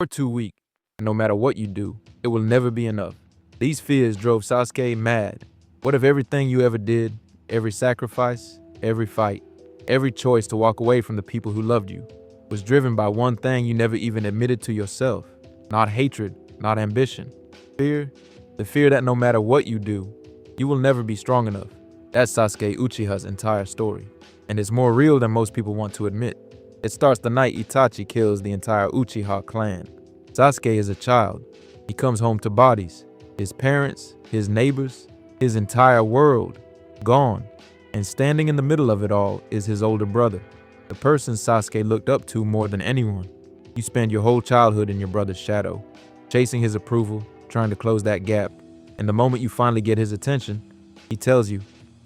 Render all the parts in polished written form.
You're too weak, and no matter what you do, it will never be enough. These fears drove Sasuke mad. What if everything you ever did, every sacrifice, every fight, every choice to walk away from the people who loved you, was driven by one thing you never even admitted to yourself? Not hatred, not ambition. Fear, the fear that no matter what you do, you will never be strong enough. That's Sasuke Uchiha's entire story, and it's more real than most people want to admit. It starts the night Itachi kills the entire Uchiha clan. Sasuke is a child. He comes home to bodies, his parents, his neighbors, his entire world, gone. And standing in the middle of it all is his older brother, the person Sasuke looked up to more than anyone. You spend your whole childhood in your brother's shadow, chasing his approval, trying to close that gap. And the moment you finally get his attention, he tells you,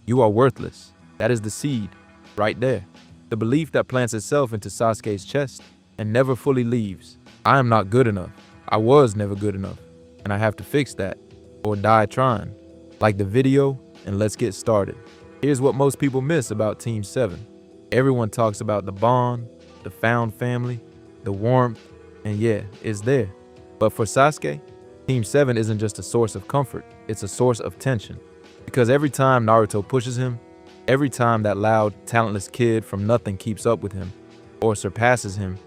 you are worthless. That is the seed, right there. The belief that plants itself into Sasuke's chest and never fully leaves. I am not good enough. I was never good enough. And I have to fix that, or die trying. Like the video, and let's get started. Here's what most people miss about Team 7. Everyone talks about the bond, the found family, the warmth, and yeah, it's there. But for Sasuke, Team 7 isn't just a source of comfort, it's a source of tension. Because every time Naruto pushes him, every time that loud, talentless kid from nothing keeps up with him, or surpasses him,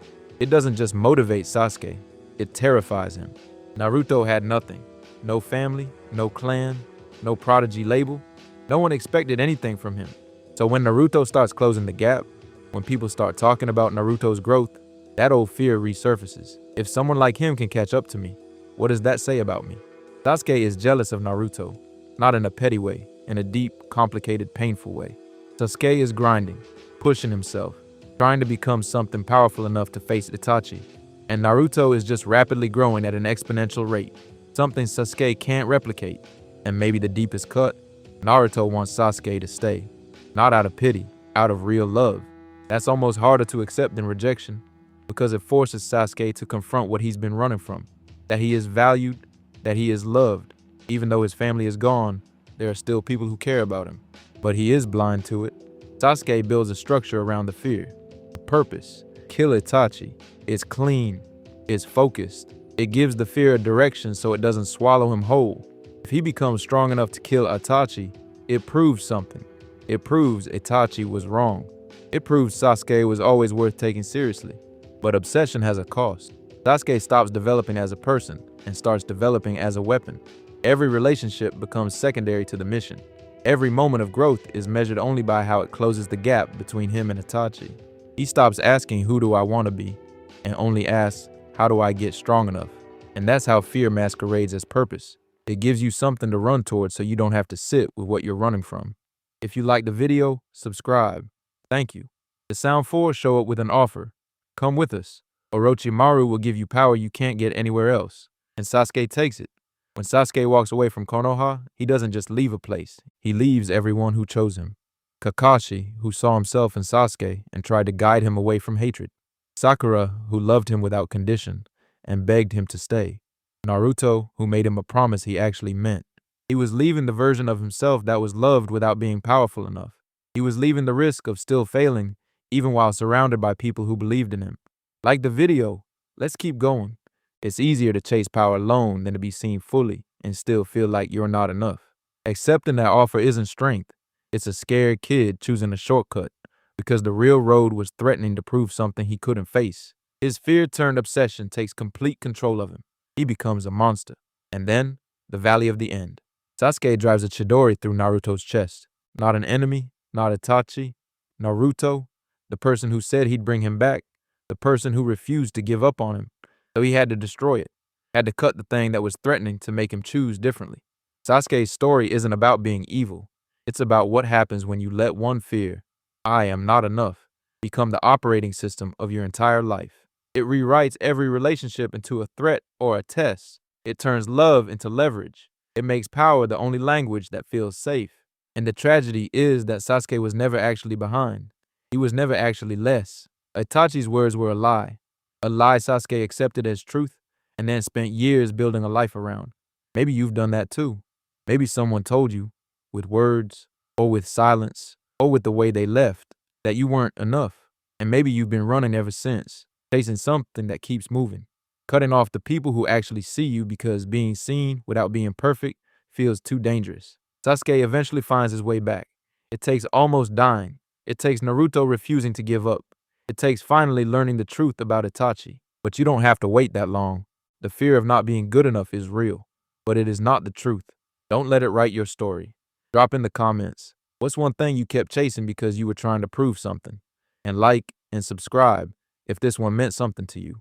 it doesn't just motivate Sasuke, it terrifies him. Naruto had nothing. No family, no clan, no prodigy label. No one expected anything from him. So when Naruto starts closing the gap, when people start talking about Naruto's growth, that old fear resurfaces. If someone like him can catch up to me, what does that say about me? Sasuke is jealous of Naruto, not in a petty way, in a deep, complicated, painful way. Sasuke is grinding, pushing himself, trying to become something powerful enough to face Itachi. And Naruto is just rapidly growing at an exponential rate, something Sasuke can't replicate. And maybe the deepest cut, Naruto wants Sasuke to stay, not out of pity, out of real love. That's almost harder to accept than rejection, because it forces Sasuke to confront what he's been running from, that he is valued, that he is loved. Even though his family is gone, there are still people who care about him. But he is blind to it. Sasuke builds a structure around the fear, a purpose. Kill Itachi. It's clean. It's focused. It gives the fear a direction so it doesn't swallow him whole. If he becomes strong enough to kill Itachi, it proves something. It proves Itachi was wrong. It proves Sasuke was always worth taking seriously. But obsession has a cost. Sasuke stops developing as a person and starts developing as a weapon. Every relationship becomes secondary to the mission. Every moment of growth is measured only by how it closes the gap between him and Itachi. He stops asking, who do I want to be? And only asks, how do I get strong enough? And that's how fear masquerades as purpose. It gives you something to run towards so you don't have to sit with what you're running from. If you like the video, subscribe. Thank you. The Sound 4 show up with an offer. Come with us. Orochimaru will give you power you can't get anywhere else. And Sasuke takes it. When Sasuke walks away from Konoha, he doesn't just leave a place. He leaves everyone who chose him. Kakashi, who saw himself in Sasuke and tried to guide him away from hatred. Sakura, who loved him without condition and begged him to stay. Naruto, who made him a promise he actually meant. He was leaving the version of himself that was loved without being powerful enough. He was leaving the risk of still failing, even while surrounded by people who believed in him. Like the video, let's keep going. It's easier to chase power alone than to be seen fully and still feel like you're not enough. Accepting that offer isn't strength. It's a scared kid choosing a shortcut because the real road was threatening to prove something he couldn't face. His fear-turned obsession takes complete control of him. He becomes a monster. And then, the Valley of the End. Sasuke drives a Chidori through Naruto's chest. Not an enemy, not Itachi. Naruto, the person who said he'd bring him back, the person who refused to give up on him. So he had to destroy it, had to cut the thing that was threatening to make him choose differently. Sasuke's story isn't about being evil. It's about what happens when you let one fear, I am not enough, become the operating system of your entire life. It rewrites every relationship into a threat or a test. It turns love into leverage. It makes power the only language that feels safe. And the tragedy is that Sasuke was never actually behind. He was never actually less. Itachi's words were a lie Sasuke accepted as truth and then spent years building a life around. Maybe you've done that too. Maybe someone told you, with words, or with silence, or with the way they left, that you weren't enough. And maybe you've been running ever since, chasing something that keeps moving. cutting off the people who actually see you because being seen without being perfect feels too dangerous. Sasuke eventually finds his way back. It takes almost dying. It takes Naruto refusing to give up. It takes finally learning the truth about Itachi. But you don't have to wait that long. The fear of not being good enough is real, but it is not the truth. Don't let it write your story. Drop in the comments. What's one thing you kept chasing because you were trying to prove something? And like and subscribe if this one meant something to you.